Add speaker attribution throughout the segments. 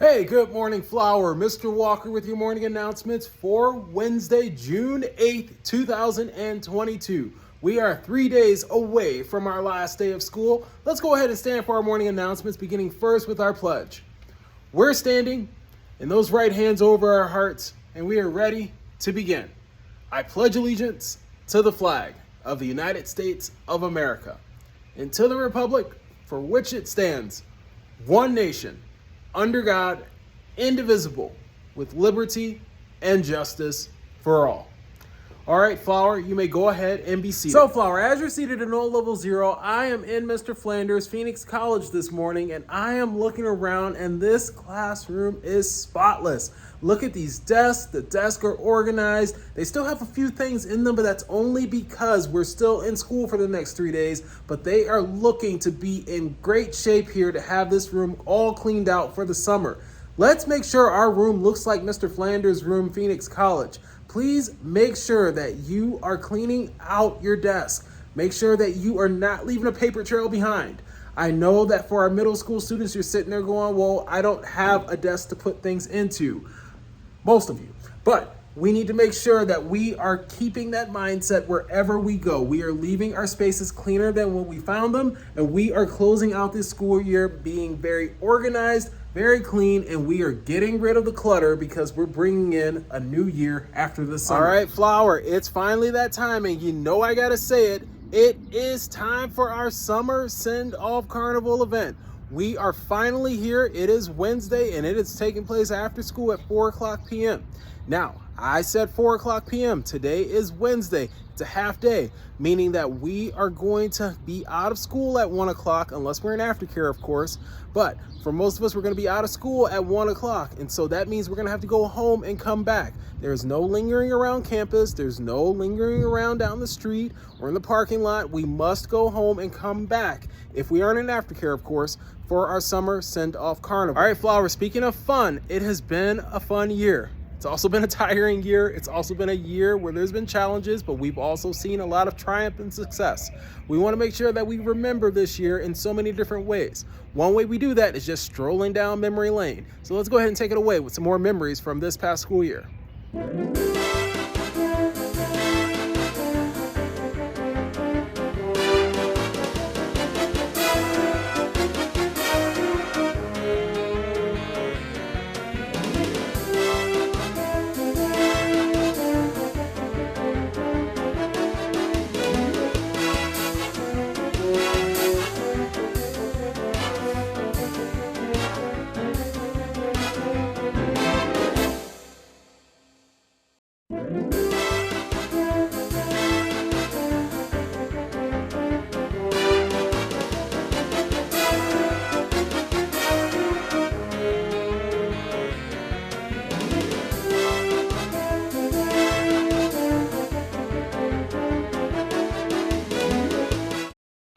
Speaker 1: Hey, good morning, Flower. Mr. Walker with your morning announcements for Wednesday, June 8th, 2022. We are 3 days away from our last day of school. Let's go ahead and stand for our morning announcements, beginning first with our pledge. We're standing, and those right hands over our hearts, and we are ready to begin. I pledge allegiance to the flag of the United States of America and to the republic for which it stands, one nation, under God, indivisible, with liberty and justice for all. All right, Flower, you may go ahead and be seated. So, Flower, as you're seated in O Level 0, I am in Mr. Flanders, Phoenix College this morning, and I am looking around, and this classroom is spotless. Look at these desks. The desks are organized. They still have a few things in them, but that's only because we're still in school for the next 3 days, but they are looking to be in great shape here to have this room all cleaned out for the summer. Let's make sure our room looks like Mr. Flanders' room, Phoenix College. Please make sure that you are cleaning out your desk. Make sure that you are not leaving a paper trail behind. I know that for our middle school students, you're sitting there going, well, I don't have a desk to put things into. Most of you. But we need to make sure that we are keeping that mindset wherever we go. We are leaving our spaces cleaner than when we found them, and we are closing out this school year being very organized, very clean, and we are getting rid of the clutter because we're bringing in a new year after the summer. All right, Flower, it's finally that time, and you know I gotta say it. It is time for our summer send-off carnival event. We are finally here. It is Wednesday, and it is taking place after school at 4 o'clock p.m. Now, I said 4 o'clock p.m. Today is Wednesday. It's a half day, meaning that we are going to be out of school at 1 o'clock, unless we're in aftercare, of course. But for most of us, we're going to be out of school at 1 o'clock. And so that means we're going to have to go home and come back. There's no lingering around campus. There's no lingering around down the street or in the parking lot. We must go home and come back, if we aren't in aftercare, of course, for our summer send-off carnival. All right, Flower, speaking of fun, it has been a fun year. It's also been a tiring year. It's also been a year where there's been challenges, but we've also seen a lot of triumph and success. We want to make sure that we remember this year in so many different ways. One way we do that is just strolling down memory lane. So let's go ahead and take it away with some more memories from this past school year.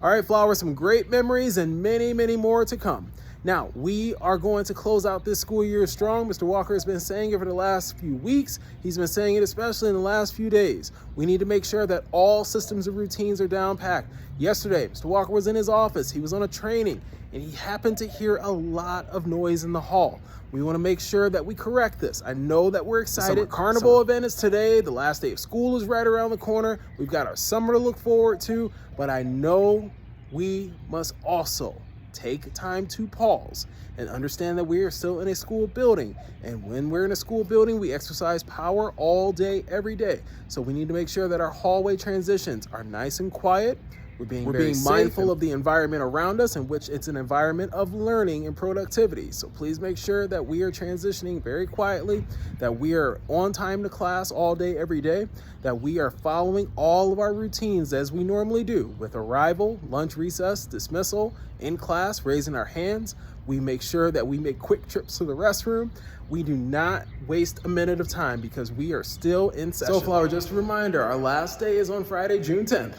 Speaker 1: All right, Flower, some great memories and many, many more to come. Now, we are going to close out this school year strong. Mr. Walker has been saying it for the last few weeks. He's been saying it especially in the last few days. We need to make sure that all systems and routines are down packed. Yesterday, Mr. Walker was in his office. He was on a training, and he happened to hear a lot of noise in the hall. We want to make sure that we correct this. I know that we're excited. The carnival event is today. The last day of school is right around the corner. We've got our summer to look forward to, but I know we must also take time to pause and understand that we are still in a school building. And when we're in a school building, we exercise power all day, every day. So we need to make sure that our hallway transitions are nice and quiet. We're being mindful of the environment around us, in which it's an environment of learning and productivity. So please make sure that we are transitioning very quietly, that we are on time to class all day, every day, that we are following all of our routines as we normally do, with arrival, lunch, recess, dismissal, in class, raising our hands. We make sure that we make quick trips to the restroom. We do not waste a minute of time because we are still in session. So, Flower, just a reminder, our last day is on Friday, June 10th.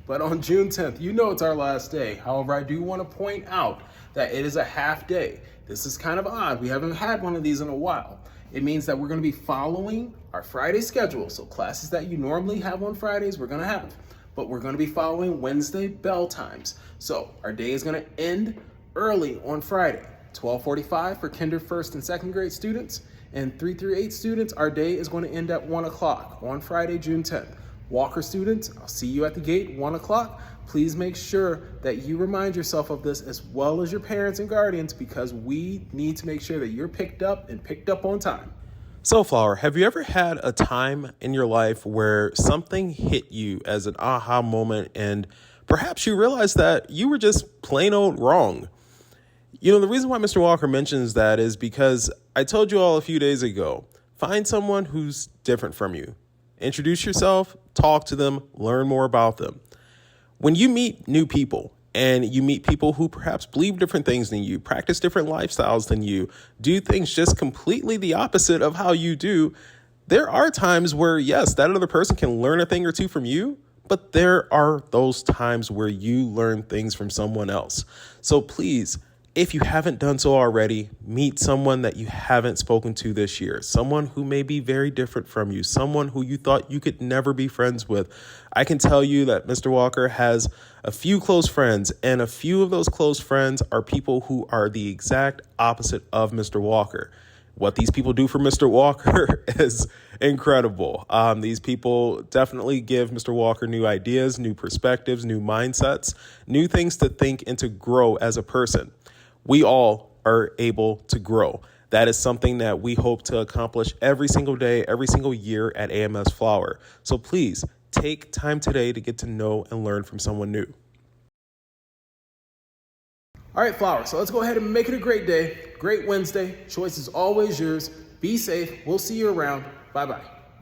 Speaker 1: But on June 10th, you know it's our last day. However, I do want to point out that it is a half day. This is kind of odd. We haven't had one of these in a while. It means that we're going to be following our Friday schedule. So classes that you normally have on Fridays, we're going to have. But we're going to be following Wednesday bell times. So our day is going to end early on Friday. 12:45 for kinder, first, and second grade students, and 3 through 8 students, our day is going to end at 1 o'clock on Friday, June 10th. Walker students, I'll see you at the gate, 1 o'clock. Please make sure that you remind yourself of this, as well as your parents and guardians, because we need to make sure that you're picked up and picked up on time.
Speaker 2: So, Flower, have you ever had a time in your life where something hit you as an aha moment and perhaps you realized that you were just plain old wrong? You know, the reason why Mr. Walker mentions that is because I told you all a few days ago, find someone who's different from you. Introduce yourself, talk to them, learn more about them. When you meet new people and you meet people who perhaps believe different things than you, practice different lifestyles than you, do things just completely the opposite of how you do, there are times where, yes, that other person can learn a thing or two from you, but there are those times where you learn things from someone else. So please, if you haven't done so already, meet someone that you haven't spoken to this year, someone who may be very different from you, someone who you thought you could never be friends with. I can tell you that Mr. Walker has a few close friends, and a few of those close friends are people who are the exact opposite of Mr. Walker. What these people do for Mr. Walker is incredible. These people definitely give Mr. Walker new ideas, new perspectives, new mindsets, new things to think and to grow as a person. We all are able to grow. That is something that we hope to accomplish every single day, every single year at AMS Flower. So please take time today to get to know and learn from someone new.
Speaker 1: All right, Flower, so let's go ahead and make it a great day. Great Wednesday. Choice is always yours. Be safe. We'll see you around. Bye-bye.